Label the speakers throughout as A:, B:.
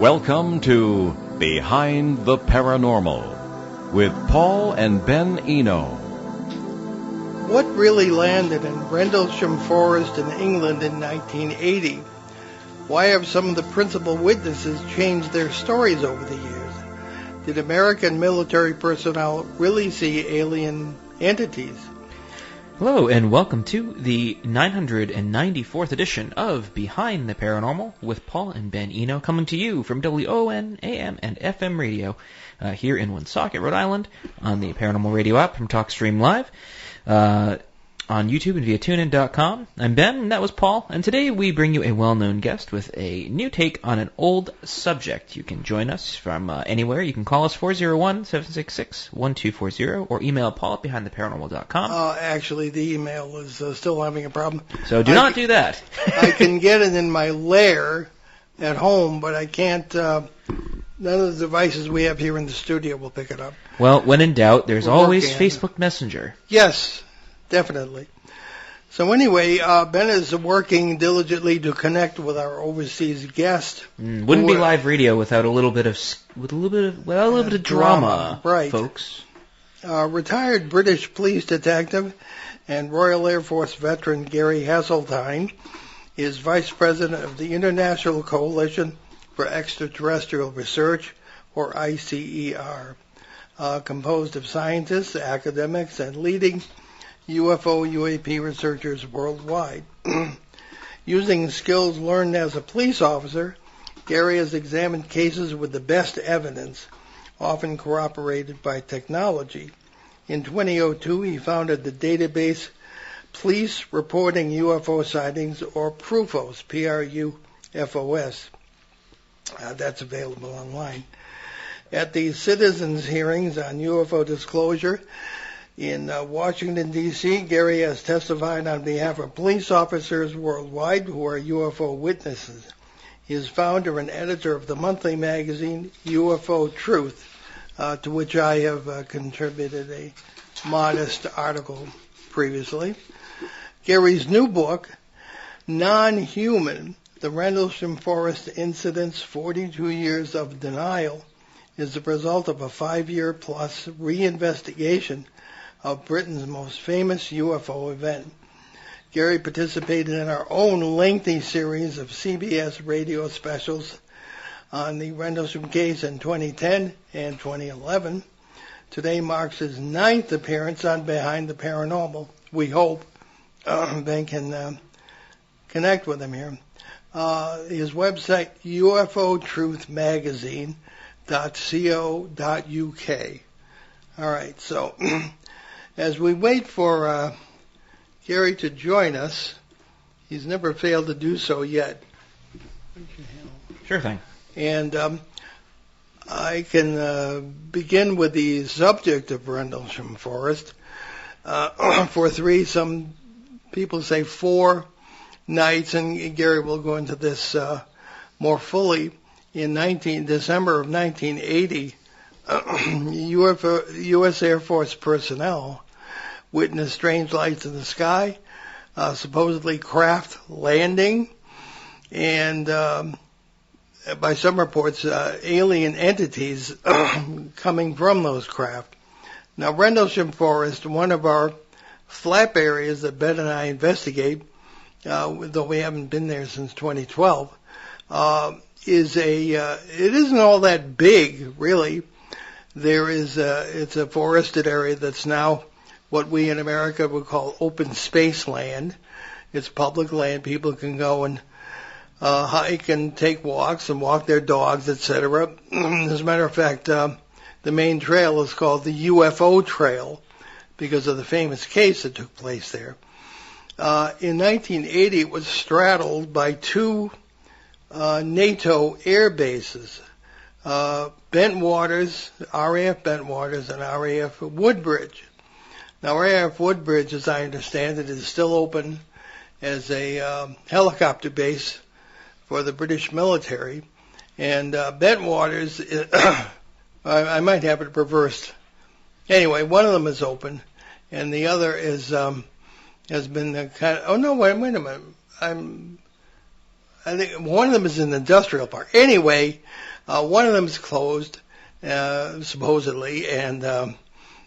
A: Welcome to Behind the Paranormal with Paul and Ben Eno.
B: What really landed in Rendlesham Forest in England in 1980? Why have some of the principal witnesses changed their stories over the years? Did American military personnel really see alien entities?
C: Hello, and welcome to the 994th edition of Behind the Paranormal with Paul and Ben Eno, coming to you from WON, AM, and FM radio here in Woonsocket, Rhode Island, on the Paranormal Radio app from TalkStream Live, on YouTube and via TuneIn.com. I'm Ben, and that was Paul, and today we bring you a well-known guest with a new take on an old subject. You can join us from anywhere. You can call us 401-766-1240 or email Paul at BehindTheParanormal.com.
B: Actually, the email is still having a problem.
C: So do not do that.
B: I can get it in my lair at home, but I can't. None of the devices we have here in the studio will pick it up.
C: Well, when in doubt, there's always Facebook Messenger.
B: Yes. Definitely. So anyway, Ben is working diligently to connect with our overseas guest.
C: Wouldn't be live radio without a little bit of drama,
B: right,
C: folks.
B: Retired British police detective and Royal Air Force veteran Gary Heseltine is vice president of the International Coalition for Extraterrestrial Research, or ICER, composed of scientists, academics, and leading UFO UAP researchers worldwide. Using skills learned as a police officer, Gary has examined cases with the best evidence, often corroborated by technology. In 2002, he founded the database Police Reporting UFO Sightings, or PRUFOS, P-R-U-F-O-S. That's available online. At the citizens' hearings on UFO disclosure in Washington, D.C., Gary has testified on behalf of police officers worldwide who are UFO witnesses. He is founder and editor of the monthly magazine UFO Truth, to which I have contributed a modest article previously. Gary's new book, Non-Human, The Rendlesham Forest Incidents, 42 Years of Denial, is the result of a 5-year-plus reinvestigation of Britain's most famous UFO event. Gary participated in our own lengthy series of CBS radio specials on the Rendlesham case in 2010 and 2011. Today marks his 9th appearance on Behind the Paranormal. We hope Ben can connect with him here. His website, ufotruthmagazine.co.uk. All right, so as we wait for Gary to join us, he's never failed to do so yet.
C: Sure thing.
B: And I can begin with the subject of Rendlesham Forest for 3, some people say 4 nights, and Gary will go into this more fully. In December of 1980, U.S. Air Force personnel witnessed strange lights in the sky, supposedly craft landing, and by some reports, alien entities coming from those craft. Now, Rendlesham Forest, one of our flap areas that Ben and I investigate, though we haven't been there since 2012, it isn't all that big, really. It's a forested area that's now what we in America would call open space land. It's public land. People can go and hike and take walks and walk their dogs, etc. As a matter of fact, the main trail is called the UFO Trail because of the famous case that took place there. In 1980, it was straddled by 2 NATO air bases, Bentwaters, RAF Bentwaters, and RAF Woodbridge. Now, RAF Woodbridge, as I understand it, is still open as a helicopter base for the British military. And Bentwaters, I might have it reversed. Anyway, one of them is open, and the other is has been kind of. Oh no! Wait a minute. I think one of them is an industrial park. Anyway, One of them's closed, supposedly, and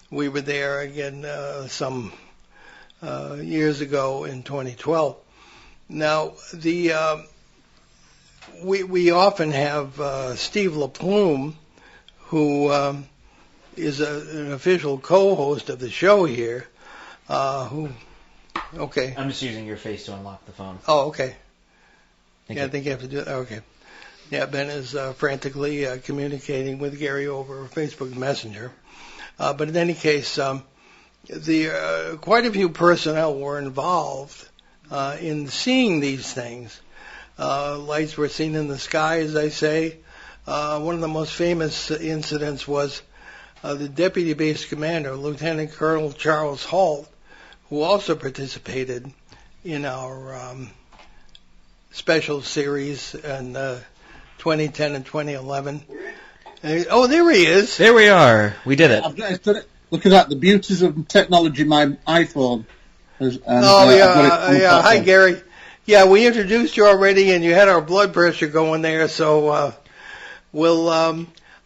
B: we were there again some years ago in 2012. Now, we often have Steve LaPlume, who is an official co-host of the show here. Okay.
C: I'm just using your face to unlock the phone.
B: Oh, okay.
C: Thank
B: I
C: you.
B: think you have to do that. Okay. Yeah, Ben is frantically communicating with Gary over Facebook Messenger. But in any case, quite a few personnel were involved in seeing these things. Lights were seen in the sky, as I say. One of the most famous incidents was the Deputy Base Commander, Lieutenant Colonel Charles Halt, who also participated in our special series in 2010 and 2011. Oh, there he is.
C: There we are. We did it.
D: Look at that, the beauties of technology, my iPhone.
B: Hi, Gary. Yeah, we introduced you already, and you had our blood pressure going there, so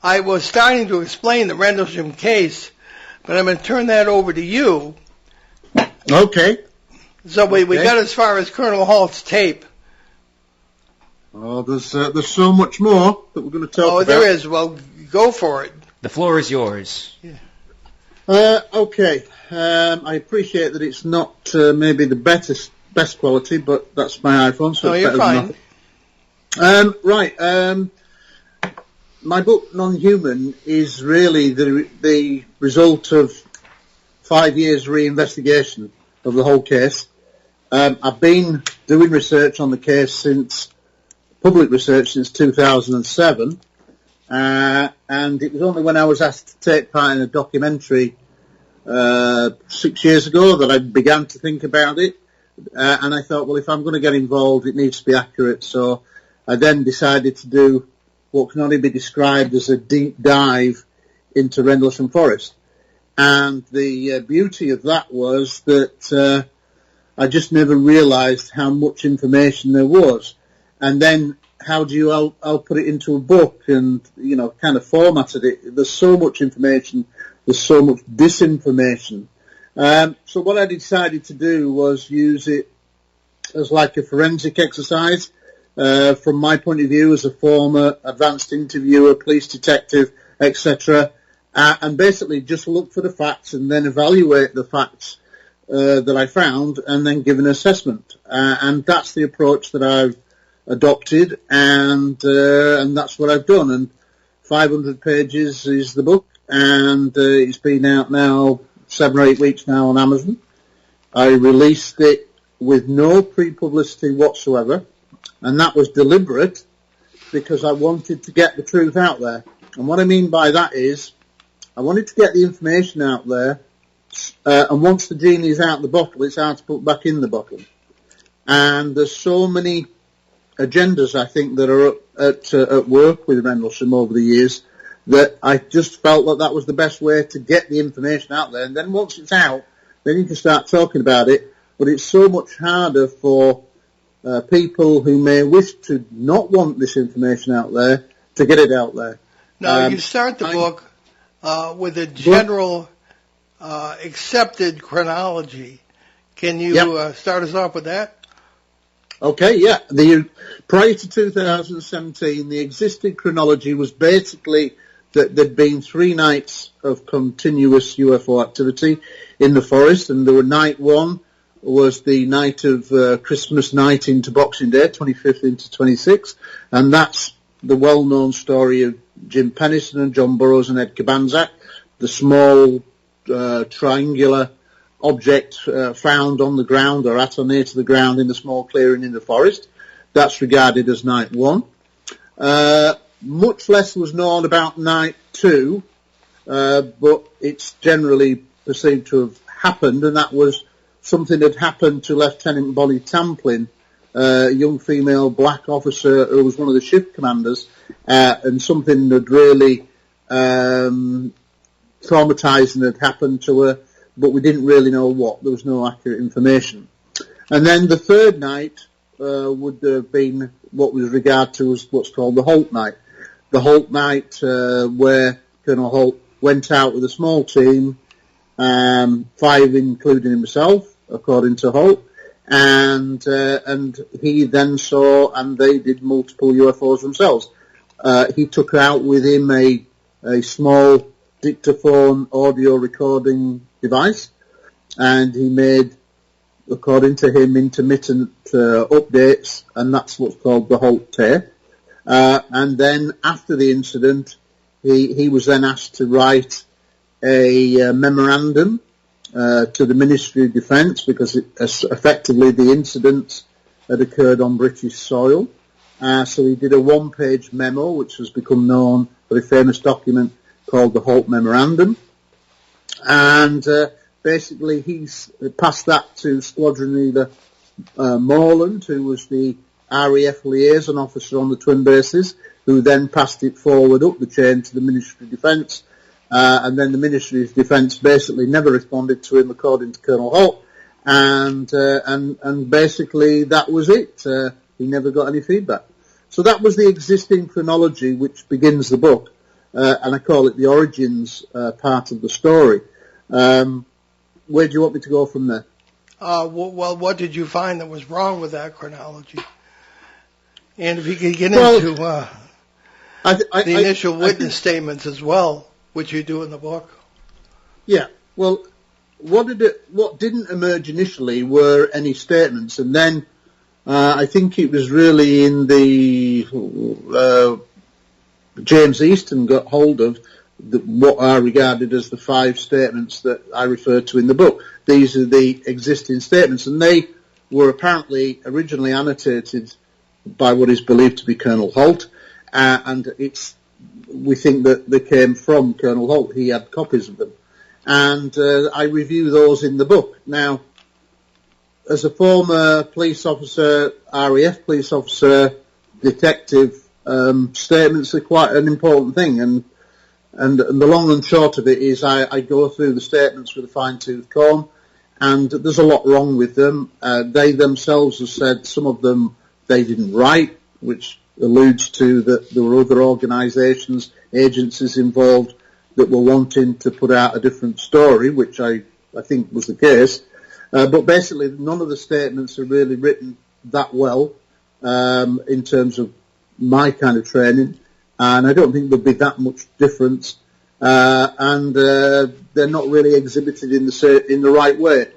B: I was starting to explain the Rendlesham case, but I'm going to turn that over to you.
D: Okay.
B: So we got as far as Colonel Halt's tape.
D: Oh, there's so much more that we're going to talk about.
B: Oh, there is. Well, go for it.
C: The floor is yours.
B: Yeah.
D: Okay. I appreciate that it's not maybe the best quality, but that's my iPhone, so it's
B: you're
D: better
B: fine.
D: Right. My book, Non-Human, is really the result of 5 years reinvestigation of the whole case. I've been doing research on the case public research since 2007, and it was only when I was asked to take part in a documentary 6 years ago that I began to think about it, and I thought, well, if I'm going to get involved, it needs to be accurate, so I then decided to do what can only be described as a deep dive into Rendlesham Forest. And the beauty of that was that I just never realised how much information there was. And then how do you, I'll put it into a book and, kind of formatted it. There's so much information, there's so much disinformation. So what I decided to do was use it as like a forensic exercise. From my point of view as a former advanced interviewer, police detective, etc., and basically just look for the facts and then evaluate the facts that I found and then give an assessment. And that's the approach that I've adopted, and that's what I've done. And 500 pages is the book, and it's been out now 7 or 8 weeks now on Amazon. I released it with no pre-publicity whatsoever. And that was deliberate because I wanted to get the truth out there. And what I mean by that is I wanted to get the information out there, and once the genie is out of the bottle, it's hard to put back in the bottle. And there's so many agendas, I think, that are at work with Rendlesham over the years that I just felt that was the best way to get the information out there. And then once it's out, then you can start talking about it. But it's so much harder for people who may wish to not want this information out there to get it out there.
B: Now, you start the book with a general accepted chronology. Can you start us off with that?
D: Okay, yeah. Prior to 2017, the existing chronology was basically that there'd been 3 nights of continuous UFO activity in the forest, and there were night 1 was the night of Christmas night into Boxing Day, 25th into 26th, and that's the well-known story of Jim Pennison and John Burroughs and Ed Kabanzak, the small triangular object found on the ground or at or near to the ground in a small clearing in the forest. That's regarded as night 1. Much less was known about night 2, but it's generally perceived to have happened, and that was something had happened to Lieutenant Bonnie Tamplin, a young female black officer who was one of the shift commanders, and something had really traumatizing had happened to her, but we didn't really know what. There was no accurate information. And then the 3rd night would have been what was regarded to as what's called the Holt night. the Holt night where Colonel Holt went out with a small team, 5 including himself, according to Holt, and he then saw, and they did multiple UFOs themselves. He took out with him a small dictaphone audio recording device, and he made, according to him, intermittent updates, and that's what's called the Holt tape. And then after the incident, he was then asked to write a memorandum to the Ministry of Defence, because effectively the incidents had occurred on British soil. So he did a 1-page memo, which has become known for a famous document called the Holt Memorandum. And basically he's passed that to Squadron Leader Morland, who was the RAF liaison officer on the twin bases, who then passed it forward up the chain to the Ministry of Defence. And then the Ministry of Defence basically never responded to him, according to Colonel Holt, and basically that was it. He never got any feedback. So that was the existing chronology which begins the book, and I call it the origins part of the story. Where do you want me to go from there?
B: Well, what did you find that was wrong with that chronology? And if you could get into the initial witness statements as well, which you do in the book.
D: Yeah, well, what didn't emerge initially were any statements, and then I think it was really in the James Easton got hold of what are regarded as the 5 statements that I refer to in the book. These are the existing statements, and they were apparently originally annotated by what is believed to be Colonel Holt, and we think that they came from Colonel Holt. He had copies of them. And I review those in the book. Now, as a former police officer, RAF police officer, detective, statements are quite an important thing. And the long and short of it is I go through the statements with a fine-tooth comb, and there's a lot wrong with them. They themselves have said some of them they didn't write, which alludes to that there were other organisations, agencies involved that were wanting to put out a different story, which I think was the case. But basically, none of the statements are really written that well in terms of my kind of training, and I don't think there'll be that much difference. And they're not really exhibited in the right way.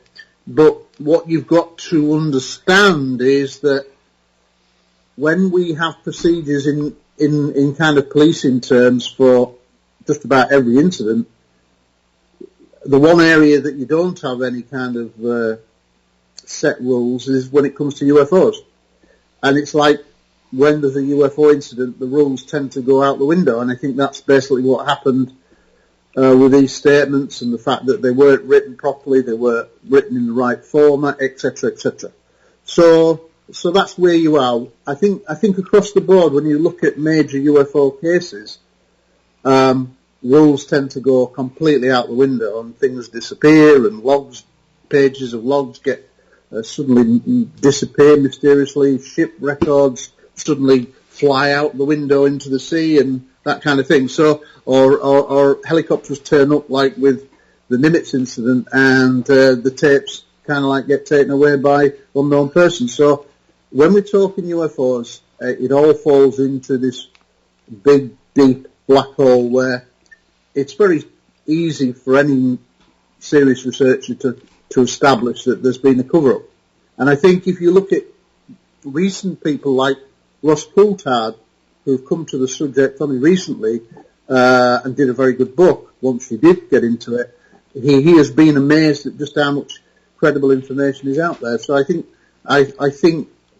D: But what you've got to understand is that when we have procedures in kind of policing terms for just about every incident, the one area that you don't have any kind of set rules is when it comes to UFOs. And it's like when there's a UFO incident, the rules tend to go out the window, and I think that's basically what happened with these statements, and the fact that they weren't written properly, they weren't written in the right format, etc., etc. So that's where you are. I think across the board, when you look at major UFO cases, rules tend to go completely out the window, and things disappear, and pages of logs get suddenly disappear mysteriously. Ship records suddenly fly out the window into the sea, and that kind of thing. So, or helicopters turn up, like with the Nimitz incident, and the tapes kind of like get taken away by unknown persons. So, when we're talking UFOs, it all falls into this big, deep black hole where it's very easy for any serious researcher to establish that there's been a cover-up. And I think if you look at recent people like Ross Coulthard, who've come to the subject only recently and did a very good book once he did get into it, he has been amazed at just how much credible information is out there. So I think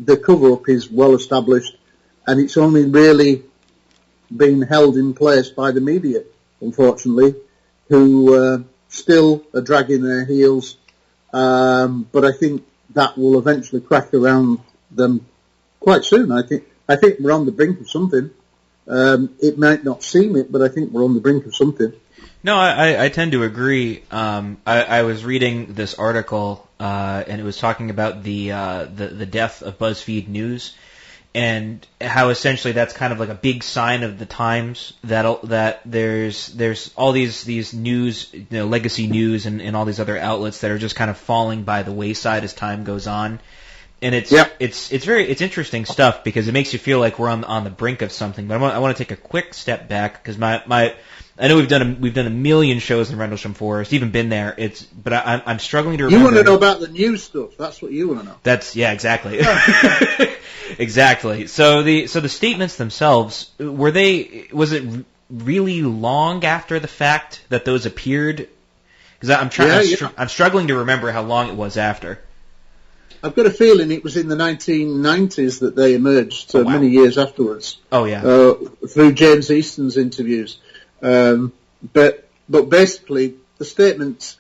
D: the cover-up is well established, and it's only really been held in place by the media, unfortunately, who still are dragging their heels. But I think that will eventually crack around them quite soon. I think we're on the brink of something. It might not seem it, but I think we're on the brink of something.
C: No, I tend to agree. I was reading this article, and it was talking about the death of BuzzFeed News, and how essentially that's kind of like a big sign of the times that there's all these news, legacy news and all these other outlets that are just kind of falling by the wayside as time goes on. And it's interesting stuff because it makes you feel like we're on the brink of something. But I want to take a quick step back because I know we've done a million shows in Rendlesham Forest, even been there. But I'm struggling to remember.
D: You want to know about the news stuff? That's what you want to know.
C: Exactly. Exactly. So the statements themselves, was it really long after the fact that those appeared? Because I'm struggling to remember how long it was after.
D: I've got a feeling it was in the 1990s that they emerged, so many years afterwards.
C: Oh yeah.
D: Through James Easton's interviews. But basically, the statements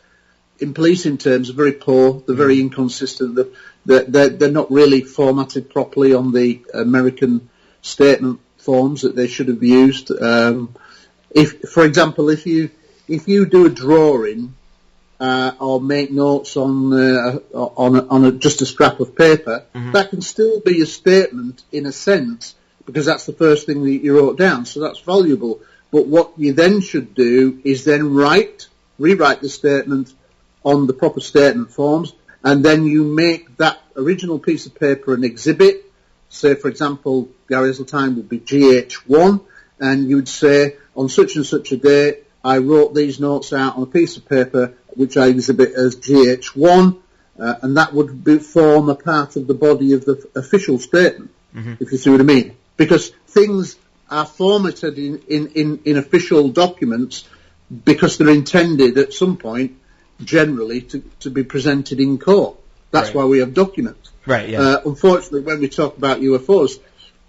D: in policing terms are very poor. They're very inconsistent. They're not really formatted properly on the American statement forms that they should have used. For example, if you do a drawing or make notes on just a scrap of paper, that can still be a statement in a sense because that's the first thing that you wrote down. So that's valuable. But what you then should do is then rewrite the statement on the proper statement forms, and then you make that original piece of paper an exhibit. Say, for example, Gary Heseltine would be GH1, and you would say, on such and such a day, I wrote these notes out on a piece of paper, which I exhibit as GH1, and that would form a part of the body of the official statement, if you see what I mean. Because things are formatted in official documents because they're intended at some point, generally, to be presented in court. That's why we have documents.
C: Right, yeah.
D: Unfortunately, when we talk about UFOs,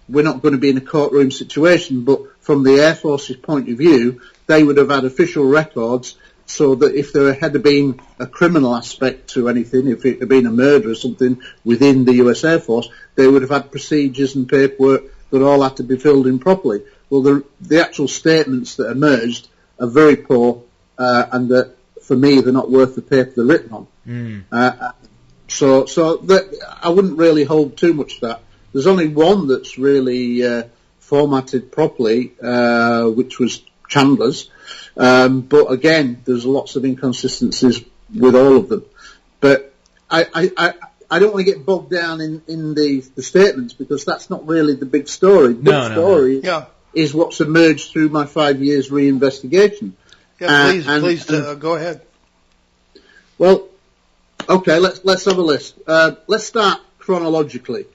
D: we're not going to be in a courtroom situation, but from the Air Force's point of view, they would have had official records so that if there had been a criminal aspect to anything, if it had been a murder or something within the US Air Force, they would have had procedures and paperwork that all had to be filled in properly. Well, the actual statements that emerged are very poor, and that, for me, they're not worth the paper they're written on. So I wouldn't really hold too much to that. There's only one that's really formatted properly, which was Chandler's. But again, there's lots of inconsistencies with all of them. But I don't want to get bogged down in the statements because that's not really the big story. The big story is what's emerged through my 5 years reinvestigation.
B: Yeah, please go ahead.
D: Well, okay, let's have a list. Let's start chronologically.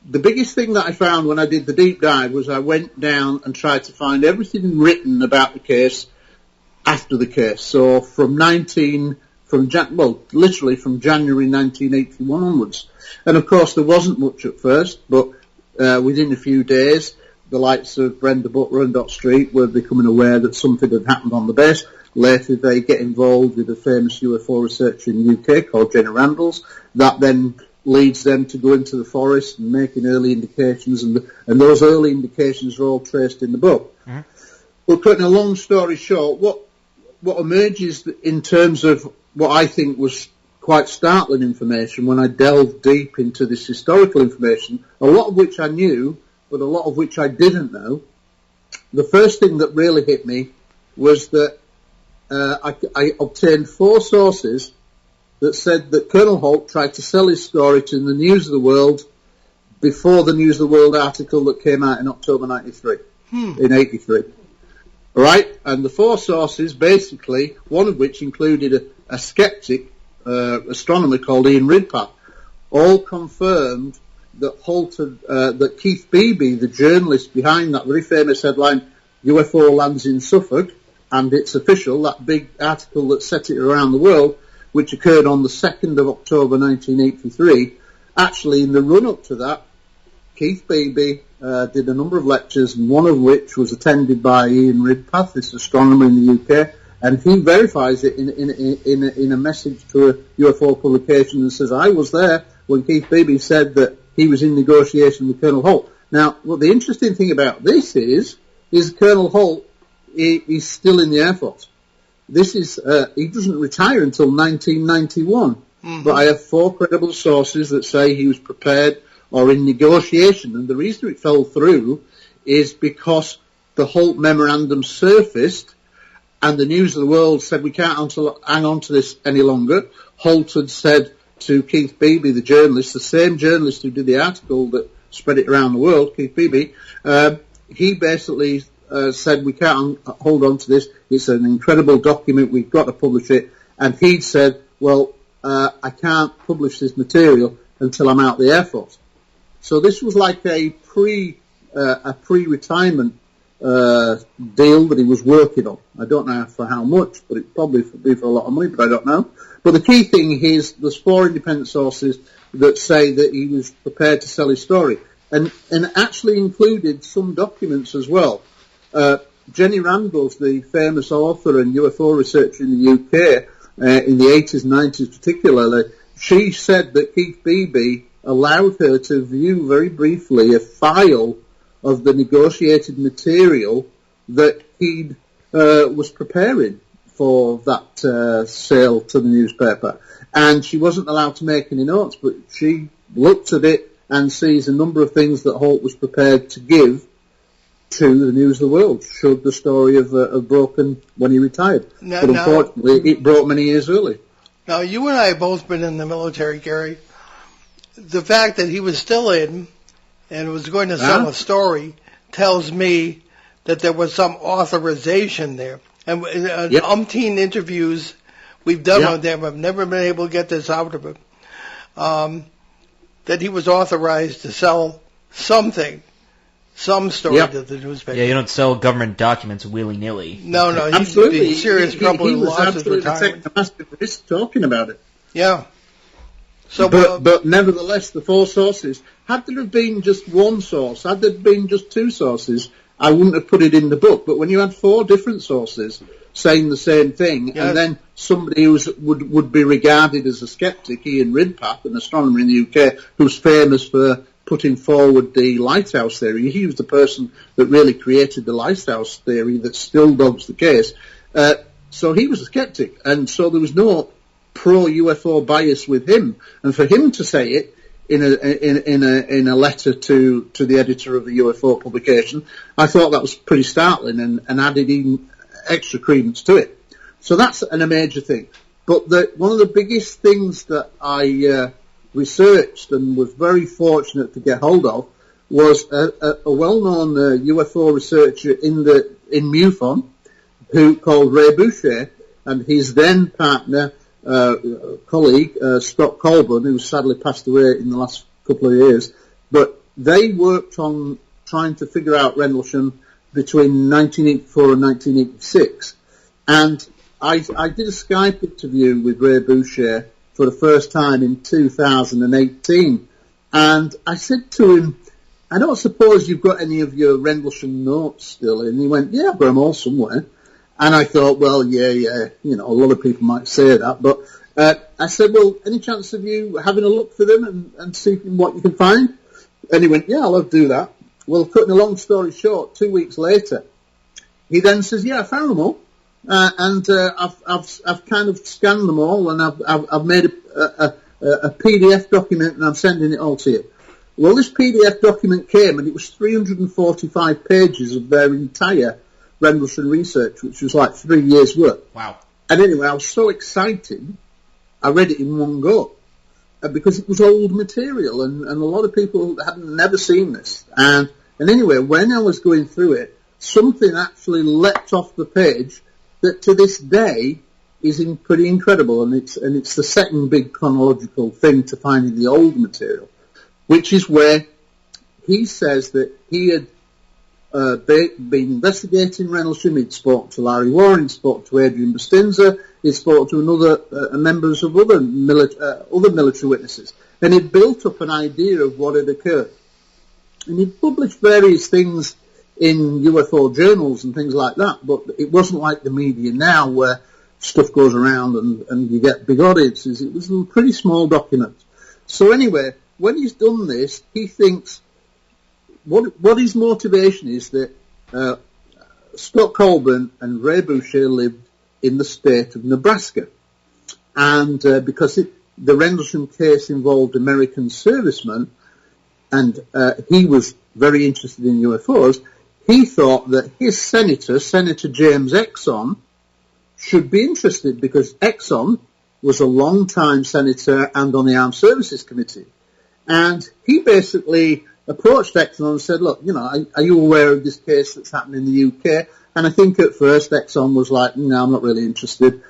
D: The biggest thing that I found when I did the deep dive was I went down and tried to find everything written about the case after the case. So literally from January 1981 onwards. And of course there wasn't much at first, but within a few days, the likes of Brenda Butler and Dot Street were becoming aware that something had happened on the base. Later they get involved with a famous UFO researcher in the UK called Jenny Randalls. That then leads them to go into the forest and making early indications, and those early indications are all traced in the book. Well, cutting a long story short, what emerges in terms of what I think was quite startling information when I delved deep into this historical information, a lot of which I knew, but a lot of which I didn't know. The first thing that really hit me was that I obtained 4 sources that said that Colonel Holt tried to sell his story to the News of the World before the News of the World article that came out in October 93, in 83. Right? And the 4 sources, basically, one of which included a skeptic astronomer called Ian Ridpath, all confirmed that that Keith Beebe, the journalist behind that very famous headline, UFO lands in Suffolk, and it's official, that big article that set it around the world, which occurred on the 2nd of October 1983, actually in the run-up to that, Keith Beebe did a number of lectures, and one of which was attended by Ian Ridpath, this astronomer in the UK, and he verifies it in a message to a UFO publication and says, I was there when Keith Beebe said that he was in negotiation with Colonel Holt. Now, what the interesting thing about this is Colonel Holt is still in the Air Force. This is he doesn't retire until 1991. But I have 4 credible sources that say he was prepared or in negotiation. And the reason it fell through is because the Holt memorandum surfaced and the News of the World said we can't hang on to this any longer. Holt had said to Keith Beebe, the journalist, the same journalist who did the article that spread it around the world, Keith Beebe, he basically said we can't hold on to this. It's an incredible document. We've got to publish it. And he'd said, well, I can't publish this material until I'm out of the Air Force. So this was like a pre-retirement deal that he was working on. I don't know for how much, but it probably would be for a lot of money, but I don't know. But the key thing is there's 4 independent sources that say that he was prepared to sell his story, and actually included some documents as well. Jenny Randles, the famous author and UFO researcher in the UK, in the 80s and 90s particularly, she said that Keith Beebe allowed her to view very briefly a file of the negotiated material that he was preparing for that sale to the newspaper. And she wasn't allowed to make any notes, but she looked at it and sees a number of things that Holt was prepared to give to the News of the World, should the story have broken when he retired. But unfortunately, it broke many years early.
B: Now, you and I have both been in the military, Gary. The fact that he was still in and was going to sell a story tells me that there was some authorization there. And umpteen interviews we've done with him, I've never been able to get this out of him, that he was authorized to sell something, some story to the newspaper.
C: Yeah, you don't sell government documents willy-nilly.
B: No, he's in serious trouble. He lost his retirement.
D: Taking a massive risk talking about it.
B: Yeah. So,
D: but nevertheless, the 4 sources, had there have been just one source, had there been just 2 sources, I wouldn't have put it in the book. But when you had 4 different sources saying the same thing, and then somebody who would be regarded as a skeptic, Ian Ridpath, an astronomer in the UK, who's famous for putting forward the lighthouse theory. He was the person that really created the lighthouse theory that still dogs the case. So he was a skeptic, and so there was no pro-UFO bias with him. And for him to say it in a letter to the editor of the UFO publication, I thought that was pretty startling and added even extra credence to it. So that's a major thing. But one of the biggest things that I researched and was very fortunate to get hold of was a well-known UFO researcher in MUFON called Ray Boucher, and his then partner, colleague, Scott Colburn, who sadly passed away in the last couple of years. But they worked on trying to figure out Rendlesham between 1984 and 1986. And I did a Skype interview with Ray Boucher for the first time in 2018. And I said to him, I don't suppose you've got any of your Rendlesham notes still? And he went, yeah, I've got them all somewhere. And I thought, well, yeah, a lot of people might say that. But I said, well, any chance of you having a look for them and seeing what you can find? And he went, yeah, I'll do that. Well, cutting a long story short, 2 weeks later, he then says, yeah, I found them all. And I've kind of scanned them all, and I've made a PDF document, and I'm sending it all to you. Well, this PDF document came, and it was 345 pages of their entire Rendlesham research, which was like 3 years' work.
C: Wow.
D: And anyway, I was so excited, I read it in one go, because it was old material, and a lot of people had never seen this. And anyway, when I was going through it, something actually leapt off the page that to this day is pretty incredible, and it's the second big chronological thing to finding the old material, which is where he says that he had been investigating Rendlesham. He'd spoken to Larry Warren, he'd spoken to Adrian Bustinza, he'd spoken to members of other military witnesses, and he'd built up an idea of what had occurred. And he'd published various things in UFO journals and things like that, but it wasn't like the media now where stuff goes around and you get big audiences. It was a pretty small document. So anyway, when he's done this, he thinks what his motivation is that Scott Colburn and Ray Boucher lived in the state of Nebraska, and because the Rendlesham case involved American servicemen, and he was very interested in UFOs, he thought that his senator, Senator James Exxon, should be interested because Exxon was a long-time senator and on the Armed Services Committee. And he basically approached Exxon and said, look, are you aware of this case that's happened in the UK? And I think at first Exxon was like, no, I'm not really interested.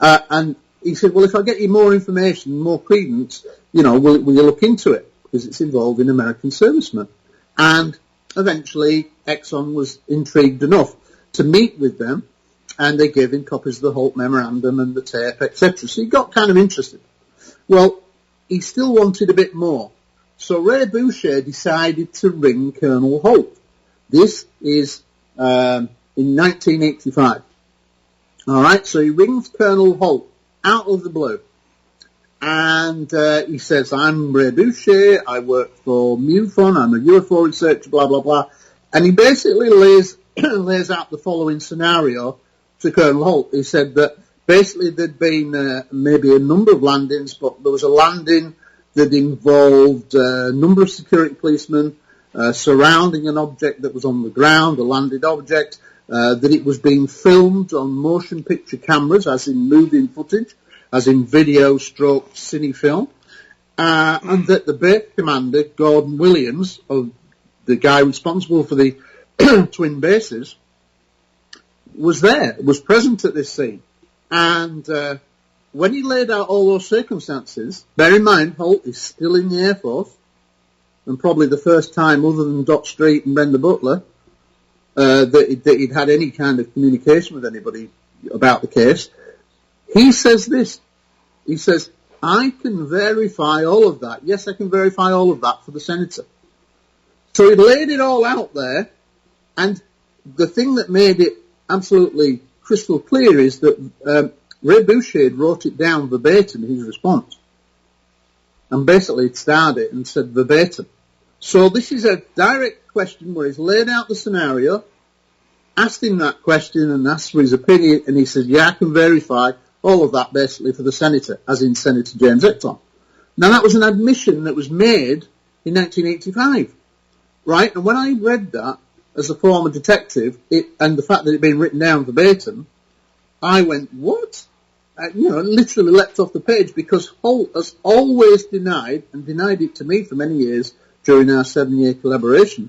D: And he said, well, if I get you more information, more credence, will you look into it? Because it's involving American servicemen. And eventually Exxon was intrigued enough to meet with them, and they gave him copies of the Holt Memorandum and the tape, etc. So he got kind of interested. Well, he still wanted a bit more. So Ray Boucher decided to ring Colonel Holt. This is in 1985. All right, so he rings Colonel Holt out of the blue. And he says, I'm Ray Boucher, I work for MUFON, I'm a UFO researcher, blah, blah, blah. And he basically lays out the following scenario to Colonel Holt. He said that basically there'd been maybe a number of landings, but there was a landing that involved a number of security policemen surrounding an object that was on the ground, a landed object, that it was being filmed on motion picture cameras, as in moving footage, as in video stroke cine film, and that the base commander, Gordon Williams, the guy responsible for the twin bases, was present at this scene. And when he laid out all those circumstances, bear in mind, Holt is still in the Air Force, and probably the first time other than Doc Street and Brenda Butler that he'd had any kind of communication with anybody about the case. He says this. He says, I can verify all of that. Yes, I can verify all of that for the senator. So he laid it all out there, and the thing that made it absolutely crystal clear is that Ray Boucher wrote it down verbatim, his response. And basically it starred it and said verbatim. So this is a direct question where he's laid out the scenario, asked him that question and asked for his opinion, and he said, yeah, I can verify all of that basically for the senator, as in Senator James Exxon. Now that was an admission that was made in 1985, right? And when I read that as a former detective, and the fact that it had been written down verbatim, I went, what? Literally leapt off the page, because Holt has always denied, and denied it to me for many years during our 7-year collaboration,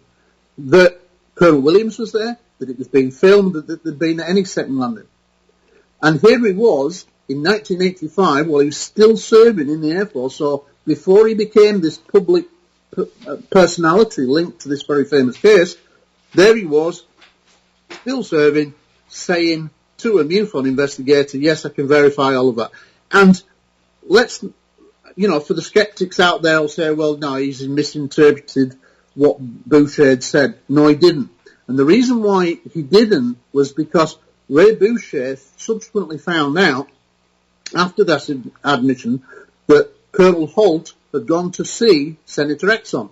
D: that Colonel Williams was there, that it was being filmed, that there'd been any second landing. And here he was in 1985, while he was still serving in the Air Force, so before he became this public personality linked to this very famous case, there he was, still serving, saying to a MUFON investigator, yes, I can verify all of that. And let's, for the skeptics out there will say, well, no, he's misinterpreted what Boucher had said. No, he didn't. And the reason why he didn't was because Ray Boucher subsequently found out, after that admission, that Colonel Holt had gone to see Senator Exxon.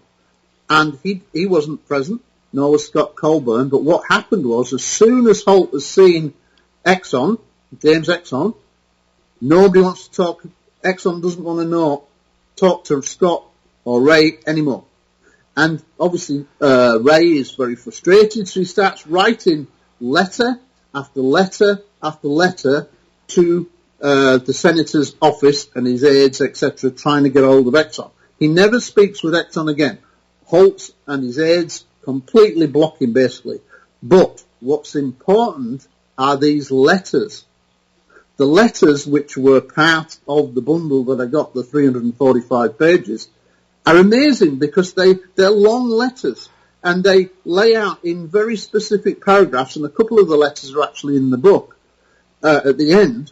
D: And he wasn't present, nor was Scott Colburn, but what happened was, as soon as Holt has seen Exxon, James Exxon, nobody wants to talk, Exxon doesn't want to talk to Scott or Ray anymore. And obviously Ray is very frustrated, so he starts writing letter after letter after letter to the senator's office and his aides, etc., trying to get hold of Exxon. He never speaks with Exxon again. Holt and his aides completely block him, basically. But what's important are these letters. The letters, which were part of the bundle that I got, the 345 pages, are amazing because they're long letters. And they lay out in very specific paragraphs, and a couple of the letters are actually in the book at the end,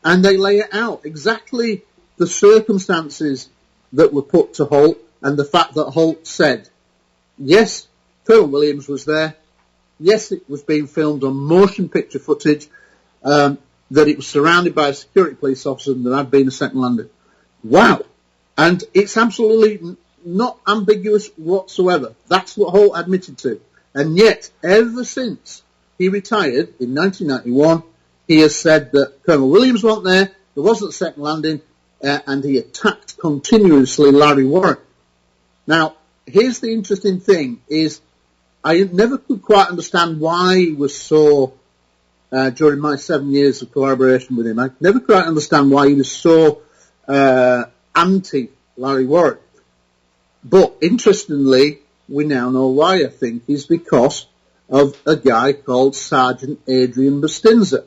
D: and they lay out exactly the circumstances that were put to Holt, and the fact that Holt said, yes, Colonel Williams was there, yes, it was being filmed on motion picture footage, that it was surrounded by a security police officer, and there had been a second landing. Wow. And it's absolutely not ambiguous whatsoever. That's what Holt admitted to. And yet, ever since he retired in 1991, he has said that Colonel Williams wasn't there wasn't a second landing, and he attacked continuously Larry Warren. Now, here's the interesting thing, is I never could quite understand why he was so, during my 7 years of collaboration with him, I never quite understand why he was so anti-Larry Warren. But interestingly, we now know why, I think, is because of a guy called Sergeant Adrian Bustinza.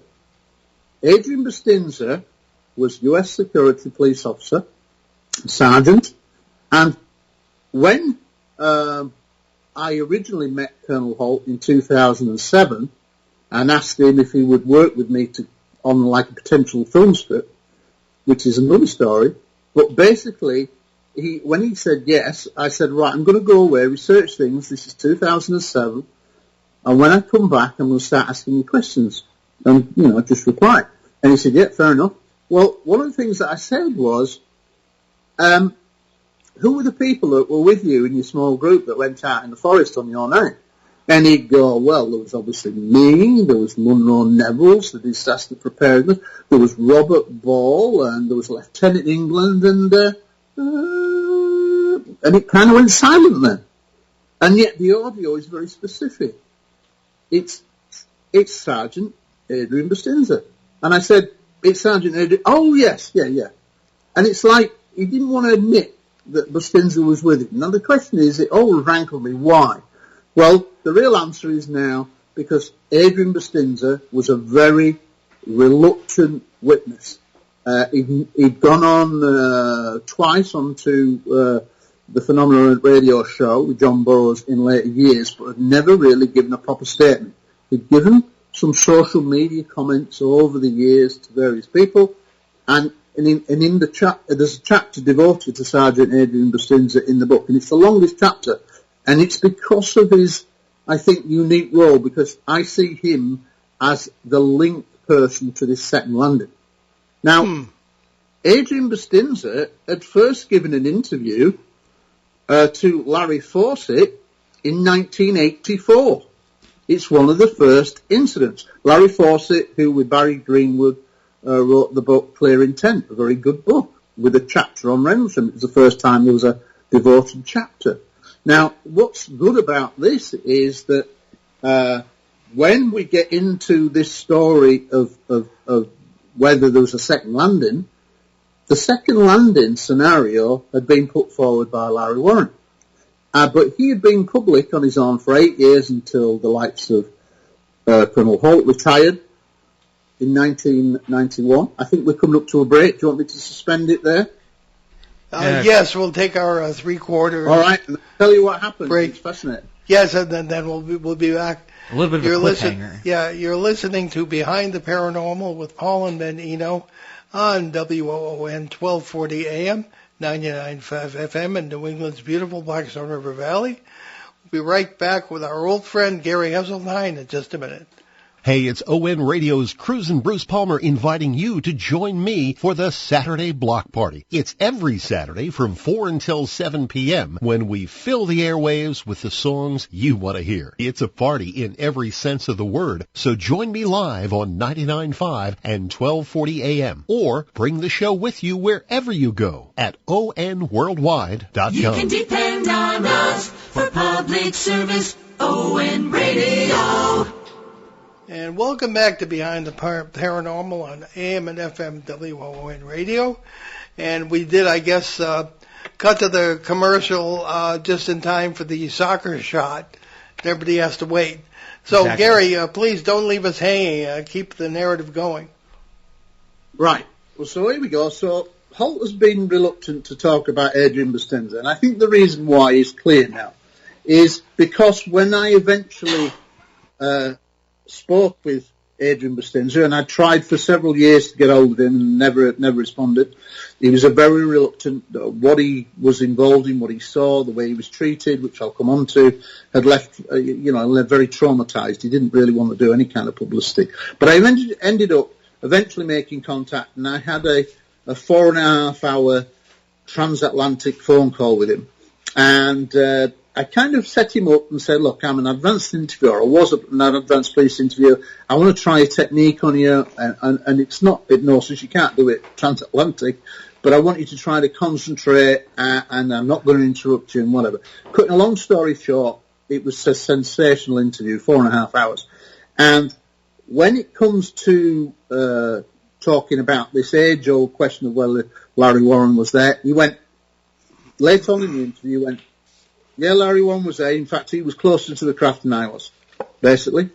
D: Adrian Bustinza was US security police officer, sergeant, and when I originally met Colonel Holt in 2007 and asked him if he would work with me on like a potential film script, which is another story, but basically when he said yes, I said, right, I'm going to go away, research things, this is 2007, and when I come back, I'm going to start asking you questions. And, just reply. And he said, yeah, fair enough. Well, one of the things that I said was, who were the people that were with you in your small group that went out in the forest on your own? And he'd go, well, there was obviously me, there was Munro Neville's, the disaster preparedness, there was Robert Ball, and there was Lieutenant England, and it kind of went silent then. And yet the audio is very specific. It's Sergeant Adrian Bustinza. And I said, it's Sergeant Adrian. Oh, yes, yeah. And it's like he didn't want to admit that Bustinza was with him. Now the question is, it always rankled me, why? Well, the real answer is now because Adrian Bustinza was a very reluctant witness. He'd gone on twice onto the Phenomenal Radio show with John Burroughs in later years, but had never really given a proper statement. He'd given some social media comments over the years to various people, and in the chat, there's a chapter devoted to Sergeant Adrian Bustinza in the book, and it's the longest chapter, and it's because of his, I think, unique role, because I see him as the link person to this second landing. Now, Adrian Bustinza had first given an interview to Larry Fawcett in 1984. It's one of the first incidents. Larry Fawcett, who with Barry Greenwood wrote the book Clear Intent, a very good book, with a chapter on Rendlesham. It was the first time there was a devoted chapter. Now, what's good about this is that when we get into this story of whether there was a second landing, the second landing scenario had been put forward by Larry Warren. But he had been public on his own for 8 years until the likes of Colonel Holt retired in 1991. I think we're coming up to a break. Do you want me to suspend it there?
B: Yes, we'll take our 3/4.
D: All right, and I'll tell you what happened.
B: Break.
D: It's fascinating.
B: Yes, and then we'll be back.
C: A little bit of a cliffhanger.
B: You're listening to Behind the Paranormal with Paul and Ben Eno on WOON 1240 AM, 99.5 FM in New England's beautiful Blackstone River Valley. We'll be right back with our old friend Gary Heseltine in just a minute.
E: Hey, it's ON Radio's Cruisin' Bruce Palmer inviting you to join me for the Saturday Block Party. It's every Saturday from 4 until 7 p.m. when we fill the airwaves with the songs you want to hear. It's a party in every sense of the word, so join me live on 99.5 and 1240 a.m. or bring the show with you wherever you go at onworldwide.com.
F: You can depend on us for public service, ON Radio.
B: And welcome back to Behind the Paranormal on AM and FM WOON Radio. And we did, I guess, cut to the commercial just in time for the soccer shot. Everybody has to wait. So, exactly. Gary, please don't leave us hanging. Keep the narrative going.
D: Right. Well, so here we go. So Holt has been reluctant to talk about Adrian Bustinza, and I think the reason why is clear now, is because when I eventually spoke with Adrian Bustinza, and I tried for several years to get hold of him and never responded. He was a very reluctant. What he was involved in, what he saw, the way he was treated, which I'll come on to, had left very traumatized. He didn't really want to do any kind of publicity. But I ended up eventually making contact, and I had a 4.5 hour transatlantic phone call with him, and I kind of set him up and said, look, I'm an advanced interviewer. I was an advanced police interviewer. I want to try a technique on you, and it's not hypnosis. You can't do it transatlantic. but I want you to try to concentrate, and I'm not going to interrupt you and whatever. Cutting a long story short, it was a sensational interview, 4.5 hours. And when it comes to talking about this age-old question of whether Larry Warren was there, he went, later on in the interview, he went, yeah, Larry Warren was there. In fact, he was closer to the craft than I was, basically.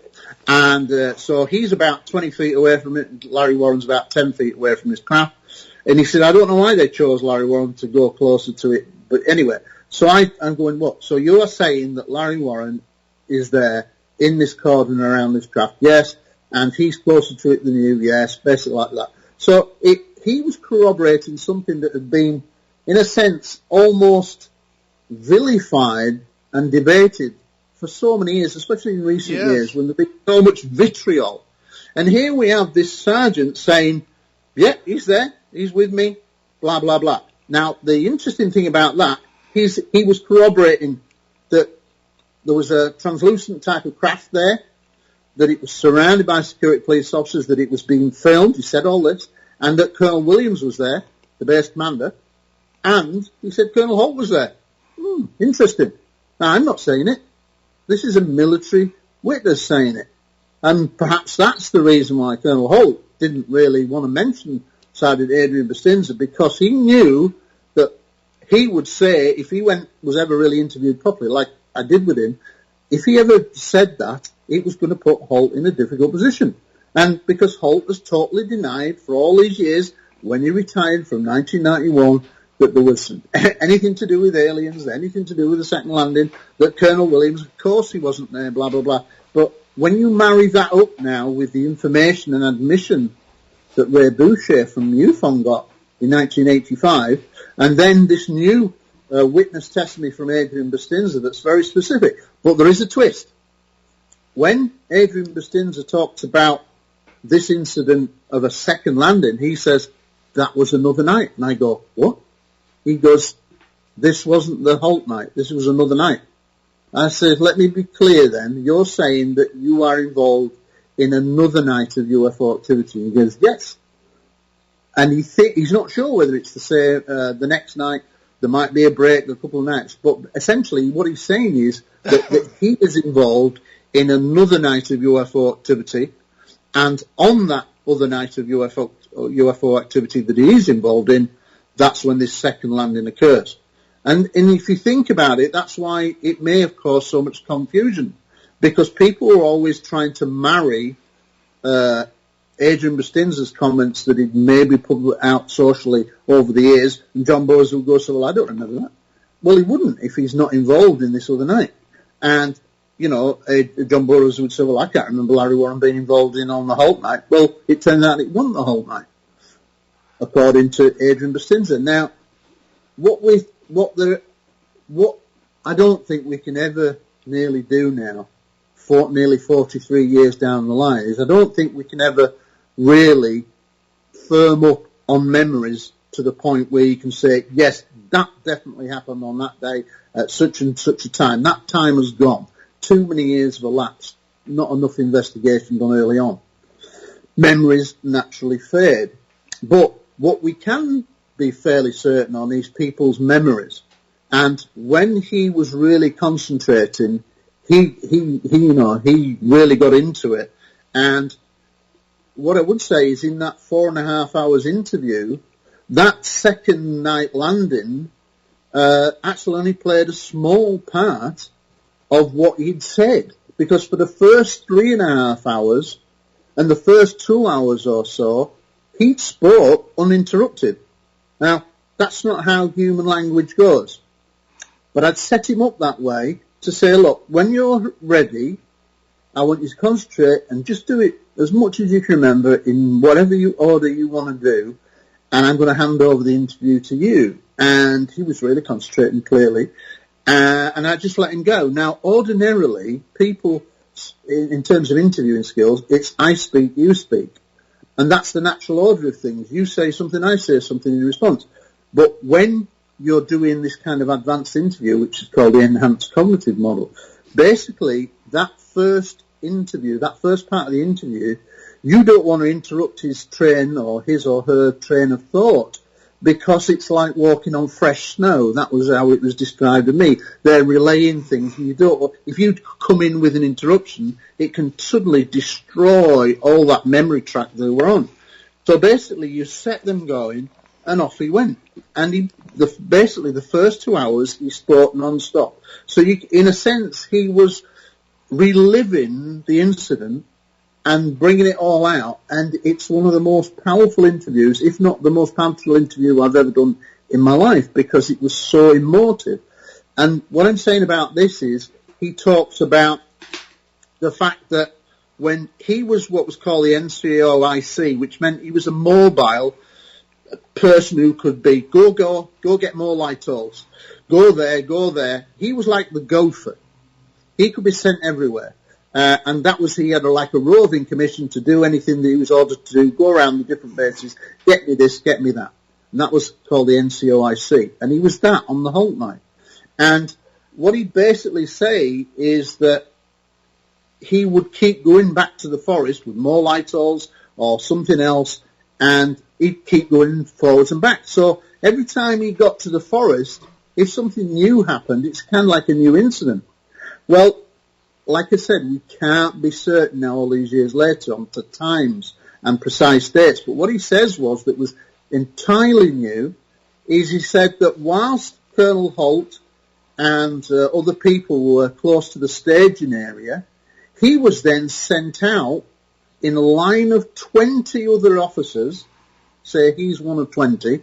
D: And so he's about 20 feet away from it. Larry Warren's about 10 feet away from his craft. And he said, I don't know why they chose Larry Warren to go closer to it. But anyway, so I'm going, what? So you are saying that Larry Warren is there in this cordon around this craft? Yes. And he's closer to it than you? Yes. Basically like that. So he was corroborating something that had been, in a sense, almost vilified and debated for so many years, especially in recent years, when there's been so much vitriol. And here we have this sergeant saying, yeah, he's there, he's with me, blah, blah, blah. Now, the interesting thing about that is he was corroborating that there was a translucent type of craft there, that it was surrounded by security police officers, that it was being filmed, he said all this, and that Colonel Williams was there, the base commander, and he said Colonel Holt was there. Interesting. Now, I'm not saying it. This is a military witness saying it. And perhaps that's the reason why Colonel Holt didn't really want to mention Sergeant Adrian Bustinza, because he knew that he would say, if he was ever really interviewed properly, like I did with him, if he ever said that, it was going to put Holt in a difficult position. And because Holt has totally denied for all these years, when he retired from 1991, that there was anything to do with aliens, anything to do with the second landing, that Colonel Williams, of course he wasn't there, blah, blah, blah. But when you marry that up now with the information and admission that Ray Boucher from MUFON got in 1985, and then this new witness testimony from Adrian Bustinza that's very specific. But there is a twist. When Adrian Bustinza talks about this incident of a second landing, he says, that was another night. And I go, what? He goes, this wasn't the Holt night, this was another night. I said, let me be clear then, you're saying that you are involved in another night of UFO activity. He goes, yes. And he's not sure whether it's the next night, there might be a break, a couple of nights. But essentially what he's saying is that he is involved in another night of UFO activity, and on that other night of UFO activity that he is involved in, that's when this second landing occurs. And if you think about it, that's why it may have caused so much confusion, because people are always trying to marry Adrian Bustinza's comments that he'd maybe put out socially over the years, and John Bowes will go, so, well, I don't remember that. Well, he wouldn't if he's not involved in this other night. And, you know, John Bowes would say, well, I can't remember Larry Warren being involved on the Holt night. Well, it turned out it wasn't the Holt night, according to Adrian Bustinza. Now, what I don't think we can ever nearly do now, nearly 43 years down the line, is I don't think we can ever really firm up on memories to the point where you can say, yes, that definitely happened on that day at such and such a time. That time has gone. Too many years have elapsed. Not enough investigation done early on. Memories naturally fade. But what we can be fairly certain on is people's memories. And when he was really concentrating, he really got into it. And what I would say is, in that 4.5 hours interview, that second night landing actually only played a small part of what he'd said. Because for the first 3.5 hours and the first 2 hours or so, he spoke uninterrupted. Now, that's not how human language goes. But I'd set him up that way to say, look, when you're ready, I want you to concentrate and just do it as much as you can remember in whatever order you want to do, and I'm going to hand over the interview to you. And he was really concentrating clearly, and I just let him go. Now, ordinarily, people, in terms of interviewing skills, it's I speak, you speak. And that's the natural order of things. You say something, I say something in response. But when you're doing this kind of advanced interview, which is called the enhanced cognitive model, basically that first interview, that first part of the interview, you don't want to interrupt his train or his or her train of thought, because it's like walking on fresh snow. That was how it was described to me. They're relaying things. If you come in with an interruption, it can suddenly destroy all that memory track they were on. So basically, you set them going, and off he went. And basically, the first 2 hours, he spoke non-stop. So in a sense, he was reliving the incident and bringing it all out, and it's one of the most powerful interviews, if not the most powerful interview I've ever done in my life, because it was so emotive. And what I'm saying about this is, he talks about the fact that when he was what was called the NCOIC, which meant he was a mobile person who could be, go get more light-alls, go there. He was like the gopher. He could be sent everywhere. And that was, he had a roving commission to do anything that he was ordered to do, go around the different bases, get me this, get me that. And that was called the NCOIC. And he was that on the Holt night. And what he'd basically say is that he would keep going back to the forest with more light-alls or something else, and he'd keep going forwards and back. So every time he got to the forest, if something new happened, it's kind of like a new incident. Well, like I said, we can't be certain now all these years later on to times and precise dates, but what he says that was entirely new is he said that whilst Colonel Holt and other people were close to the staging area, he was then sent out in a line of 20 other officers, say he's one of 20,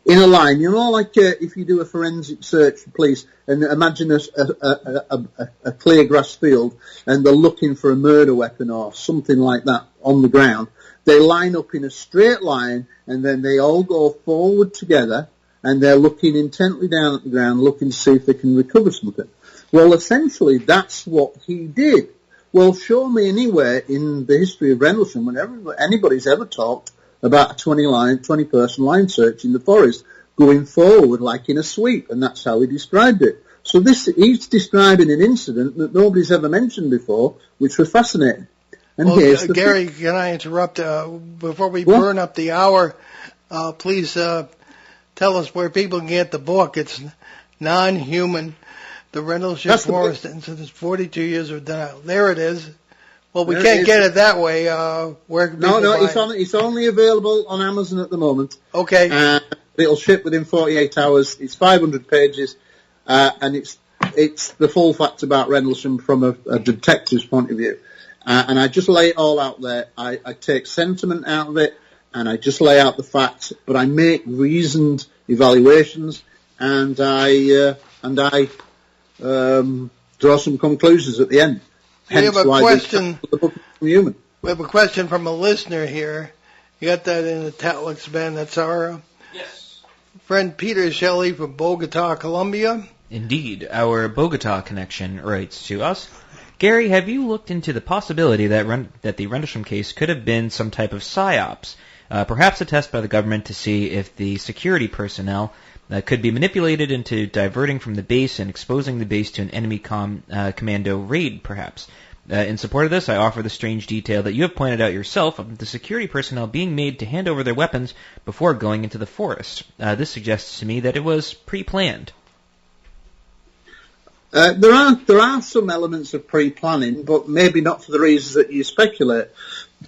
D: in a line, like if you do a forensic search for police, and imagine a clear grass field, and they're looking for a murder weapon or something like that on the ground. They line up in a straight line, and then they all go forward together, and they're looking intently down at the ground, looking to see if they can recover something. Well, essentially, that's what he did. Well, show me anywhere in the history of Rendlesham when anybody's ever talked about a 20-person line search in the forest going forward like in a sweep, and that's how he described it. So he's describing an incident that nobody's ever mentioned before, which was fascinating. And
B: Gary, can I interrupt? Before we burn up the hour, please tell us where people can get the book. It's non-human, the Rendlesham Forest Incidents, 42 years of denial. There it is. Well, we can't get it that way. Where can people buy it?
D: It's only available on Amazon at the moment.
B: Okay.
D: It'll ship within 48 hours. It's 500 pages, and it's the full facts about Rendlesham from a detective's point of view. And I just lay it all out there. I take sentiment out of it, and I just lay out the facts, but I make reasoned evaluations, and I draw some conclusions at the end.
B: We have a question. We have a question from a listener here. You got that in italics, Ben? That's our friend Peter Shelley from Bogota, Colombia.
C: Indeed, our Bogota connection writes to us. Gary, have you looked into the possibility that the Rendlesham case could have been some type of psyops, perhaps a test by the government to see if the security personnel could be manipulated into diverting from the base and exposing the base to an enemy commando raid, perhaps? In support of this, I offer the strange detail that you have pointed out yourself of the security personnel being made to hand over their weapons before going into the forest. This suggests to me that it was pre-planned.
D: There are some elements of pre-planning, but maybe not for the reasons that you speculate.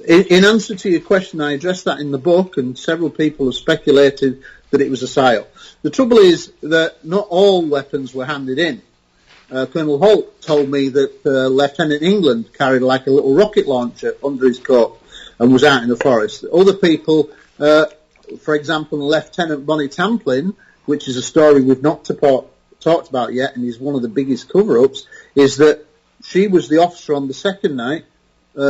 D: In answer to your question, I addressed that in the book, and several people have speculated that it was a psyop. The trouble is that not all weapons were handed in. Colonel Holt told me that Lieutenant England carried like a little rocket launcher under his coat and was out in the forest. Other people, for example, Lieutenant Bonnie Tamplin, which is a story we've not talked about yet and is one of the biggest cover-ups, is that she was the officer on the second night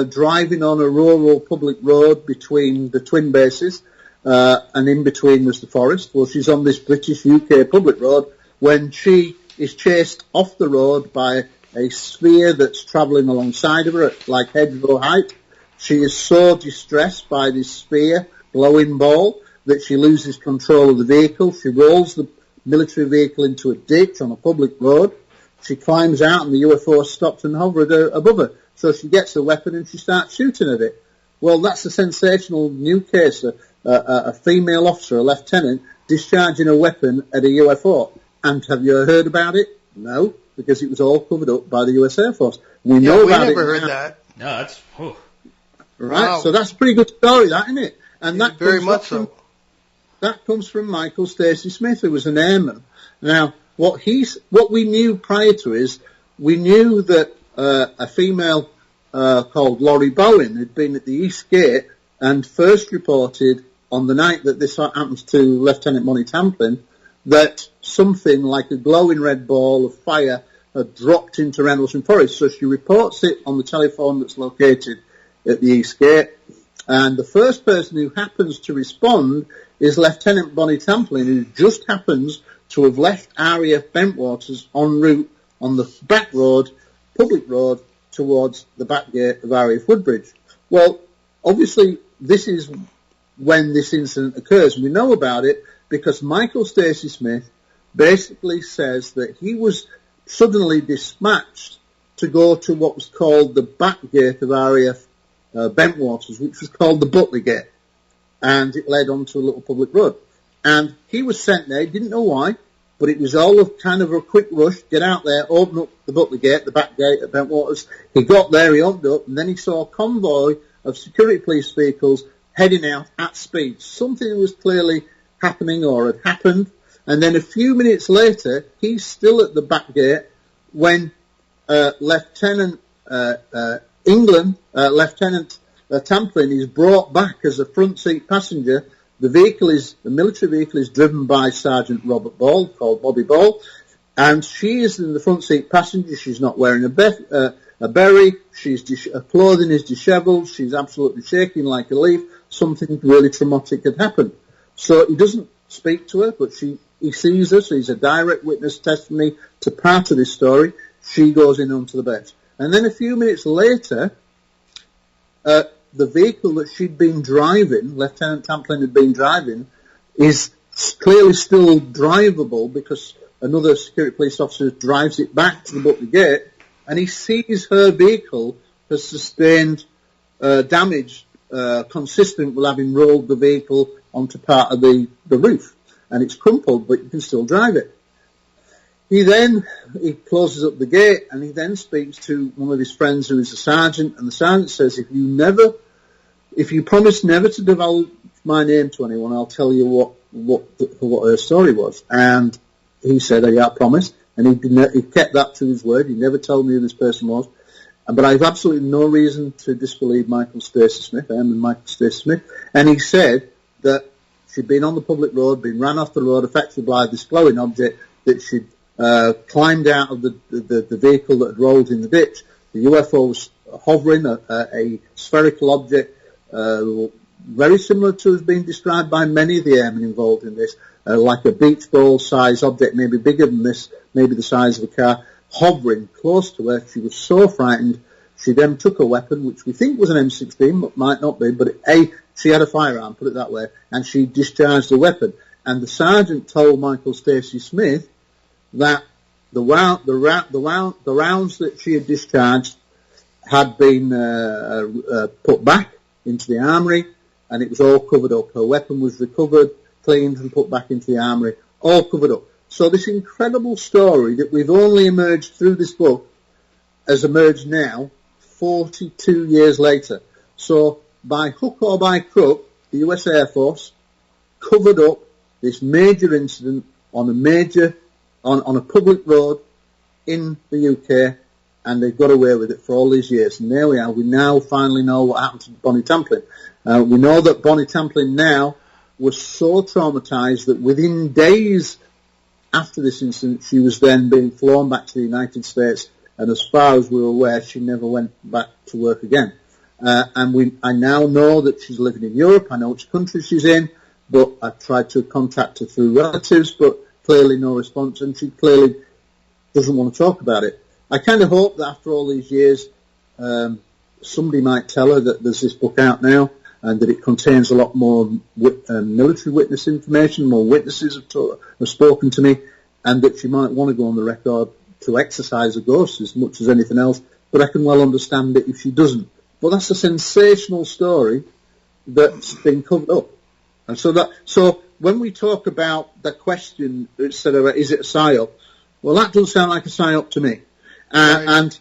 D: driving on a rural public road between the twin bases, and in between was the forest. Well, she's on this British-UK public road when she is chased off the road by a sphere that's travelling alongside of her at like hedgerow height. She is so distressed by this sphere, glowing ball, that she loses control of the vehicle. She rolls the military vehicle into a ditch on a public road. She climbs out and the UFO stops and hovers above her. So she gets a weapon and she starts shooting at it. Well, that's a sensational new case. A female officer, a lieutenant, discharging a weapon at a UFO. And have you heard about it? No, because it was all covered up by the US Air Force. We know about it.
B: We never heard that.
C: No, that's... Oh.
D: Right,
B: Wow.
D: so that's a pretty good story, that, isn't it? And that
B: Very
D: comes
B: much
D: from,
B: so.
D: That comes from Michael Stacey Smith, who was an airman. Now, what we knew prior to is, we knew that a female called Laurie Bowen had been at the East Gate and first reported on the night that this happens to Lieutenant Bonnie Tamplin that something like a glowing red ball of fire had dropped into Rendlesham Forest. So she reports it on the telephone that's located at the East Gate. And the first person who happens to respond is Lieutenant Bonnie Tamplin, who just happens to have left RAF Bentwaters en route on the back road, public road, towards the back gate of RAF Woodbridge. Well, obviously, this is when this incident occurs. We know about it because Michael Stacey Smith basically says that he was suddenly dispatched to go to what was called the back gate of RAF Bentwaters, which was called the Butler Gate, and it led onto a little public road. And he was sent there, didn't know why, but it was all of kind of a quick rush, get out there, open up the Butler Gate, the back gate at Bentwaters. He got there, he opened up, and then he saw a convoy of security police vehicles heading out at speed. Something was clearly happening or had happened. And then a few minutes later, he's still at the back gate when Lieutenant Tamplin is brought back as a front seat passenger. The military vehicle is driven by Sergeant Robert Ball, called Bobby Ball, and she is in the front seat passenger. She's not wearing a berry. Her clothing is dishevelled. She's absolutely shaking like a leaf. Something really traumatic had happened. So he doesn't speak to her, but he sees her. So he's a direct witness testimony to part of this story. She goes in onto the bed. And then a few minutes later, the vehicle that she'd been driving, Lieutenant Tamplin had been driving, is clearly still drivable because another security police officer drives it back to the Butler Gate, and he sees her vehicle has sustained damage consistent with having rolled the vehicle onto part of the roof. And it's crumpled, but you can still drive it. He closes up the gate, and he then speaks to one of his friends who is a sergeant, and the sergeant says, if you promise never to divulge my name to anyone, I'll tell you what her story was. And he said, yeah, I promise. And he kept that to his word. He never told me who this person was. But I have absolutely no reason to disbelieve Michael Stacey Smith. I am Michael Stacey Smith. And he said that she'd been on the public road, been ran off the road, affected by this glowing object, that she'd climbed out of the vehicle that had rolled in the ditch. The UFO was hovering, a spherical object, very similar to has been described by many of the airmen involved in this, like a beach ball size object, maybe bigger than this, maybe the size of a car, hovering close to her. She was so frightened, she then took a weapon, which we think was an M16, but might not be, but she had a firearm, put it that way, and she discharged the weapon. And the sergeant told Michael Stacey Smith that the rounds that she had discharged had been put back into the armoury, and it was all covered up. Her weapon was recovered, cleaned, and put back into the armoury, all covered up. So this incredible story that we've only emerged through this book has emerged now, 42 years later. So by hook or by crook, the US Air Force covered up this major incident on a public road in the UK, and they got away with it for all these years. And there we are. We now finally know what happened to Bonnie Tamplin. We know that Bonnie Tamplin now was so traumatised that within days after this incident, she was then being flown back to the United States, and as far as we were aware, she never went back to work again. I now know that she's living in Europe. I know which country she's in, but I've tried to contact her through relatives, but clearly no response, and she clearly doesn't want to talk about it. I kind of hope that after all these years, somebody might tell her that there's this book out now, and that it contains a lot more military witness information, more witnesses have spoken to me, and that she might want to go on the record to exercise a ghost as much as anything else, but I can well understand it if she doesn't. But that's a sensational story that's been covered up. And so when we talk about the question instead of is it a psyop, well, that doesn't sound like a psyop to me.
B: Right.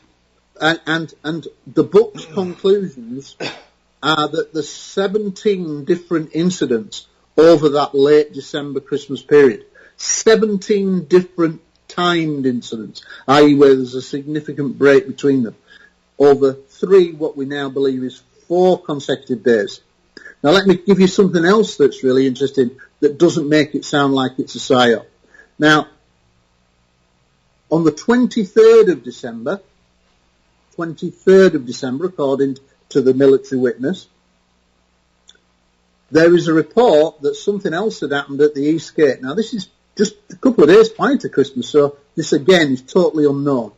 D: And the book's conclusions are that there's 17 different incidents over that late December Christmas period. 17 different timed incidents, i.e. where there's a significant break between them, over what we now believe is 4 consecutive days. Now let me give you something else that's really interesting that doesn't make it sound like it's a psyop. Now, on the 23rd of December, according to the military witness, there is a report that something else had happened at the East Gate. Now, this is just a couple of days prior to Christmas, so this again is totally unknown.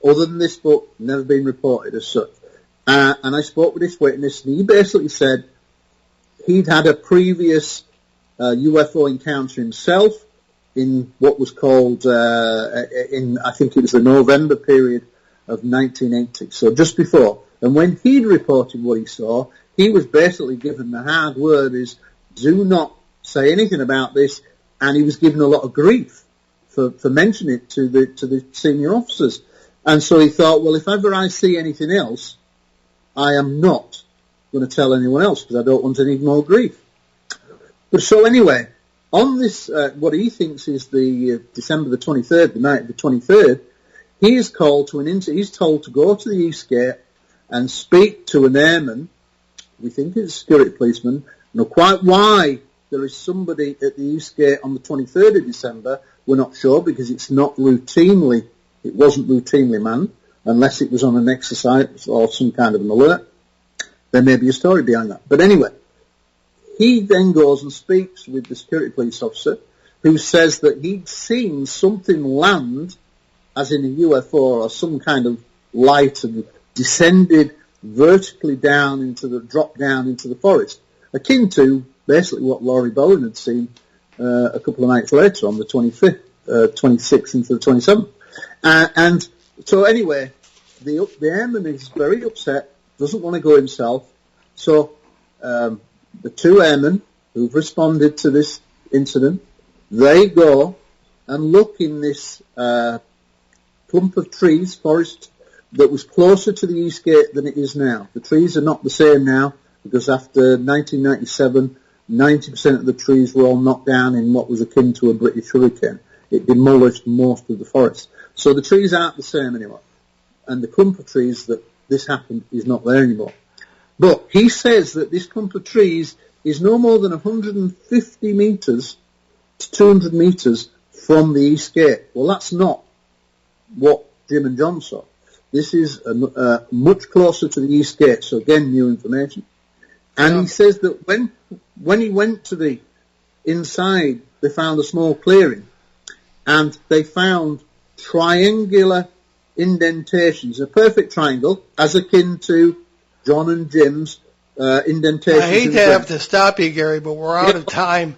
D: Other than this book, never been reported as such. And I spoke with this witness, and he basically said he'd had a previous UFO encounter himself in what was called, I think it was the November period of 1980, so just before. And when he'd reported what he saw, he was basically given the hard word is, do not say anything about this, and he was given a lot of grief for mentioning it to the senior officers. And so he thought, well, if ever I see anything else, I am not going to tell anyone else because I don't want any more grief. But so anyway, on this, what he thinks is the December the 23rd, the night of the 23rd, he is called to he's told to go to the East Gate and speak to an airman. We think it's a security policeman. Now, quite why there is somebody at the East Gate on the 23rd of December, we're not sure because it wasn't routinely manned, unless it was on an exercise or some kind of an alert. There may be a story behind that. But anyway, he then goes and speaks with the security police officer who says that he'd seen something land, as in a UFO or some kind of light, and descended vertically dropped down into the forest, akin to basically what Laurie Bowen had seen a couple of nights later on the 25th, 26th into the 27th. And so anyway, the airman is very upset, doesn't want to go himself. So the 2 airmen who've responded to this incident, they go and look in this clump of trees, forest, that was closer to the East Gate than it is now. The trees are not the same now because after 1997, 90% of the trees were all knocked down in what was akin to a British hurricane. It demolished most of the forest. So the trees aren't the same anymore. And the clump of trees that this happened is not there anymore. But he says that this clump of trees is no more than 150 metres to 200 metres from the East Gate. Well, that's not what Jim and John saw. This is much closer to the East Gate, so again, new information. And he says that when he went to the inside, they found a small clearing, and they found triangular indentations, a perfect triangle, as akin to John and Jim's indentations.
B: I hate to have to stop you, Gary, but we're out of time.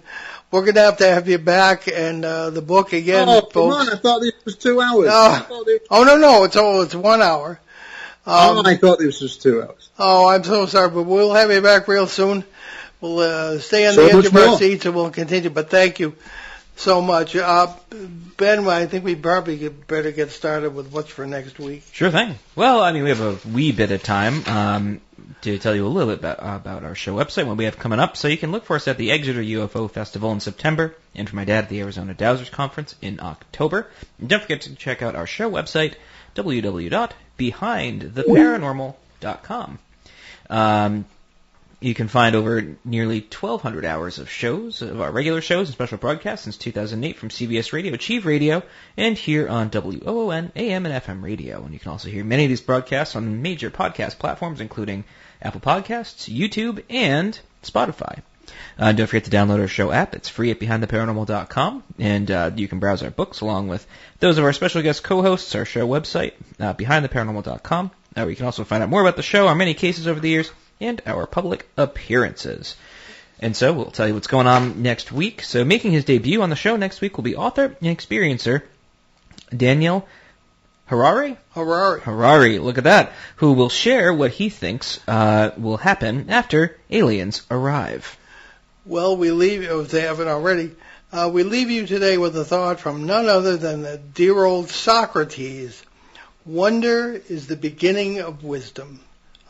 B: We're going to have you back and the book again,
D: Oh,
B: folks.
D: come on, I thought this was 2 hours.
B: No, it's 1 hour.
D: I thought this was 2 hours.
B: Oh, I'm so sorry, but we'll have you back real soon. We'll stay on the edge of our seats and we'll continue, but thank you so much. Ben, I think we probably better get started with what's for next week.
C: Sure thing. Well, I mean, we have a wee bit of time to tell you a little bit about our show website, what we have coming up. So you can look for us at the Exeter UFO Festival in September, and for my dad at the Arizona Dowsers Conference in October. And don't forget to check out our show website, www.behindtheparanormal.com. You can find over nearly 1,200 hours of shows, of our regular shows and special broadcasts since 2008 from CBS Radio, Achieve Radio, and here on WOON, AM and FM radio. And you can also hear many of these broadcasts on major podcast platforms, including Apple Podcasts, YouTube, and Spotify. Don't forget to download our show app. It's free at behindtheparanormal.com, and you can browse our books along with those of our special guest co-hosts, our show website, behindtheparanormal.com, where you can also find out more about the show, our many cases over the years, and our public appearances. And so we'll tell you what's going on next week. So making his debut on the show next week will be author and experiencer Daniel Harari, look at that, who will share what he thinks will happen after aliens arrive.
B: Well, we leave, if they haven't already, we leave you today with a thought from none other than the dear old Socrates. Wonder is the beginning of wisdom.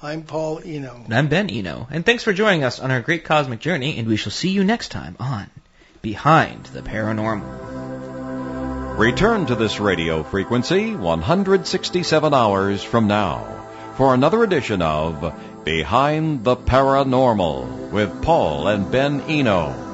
B: I'm Paul Eno.
C: And I'm Ben Eno. And thanks for joining us on our great cosmic journey, and we shall see you next time on Behind the Paranormal.
A: Return to this radio frequency 167 hours from now for another edition of Behind the Paranormal with Paul and Ben Eno.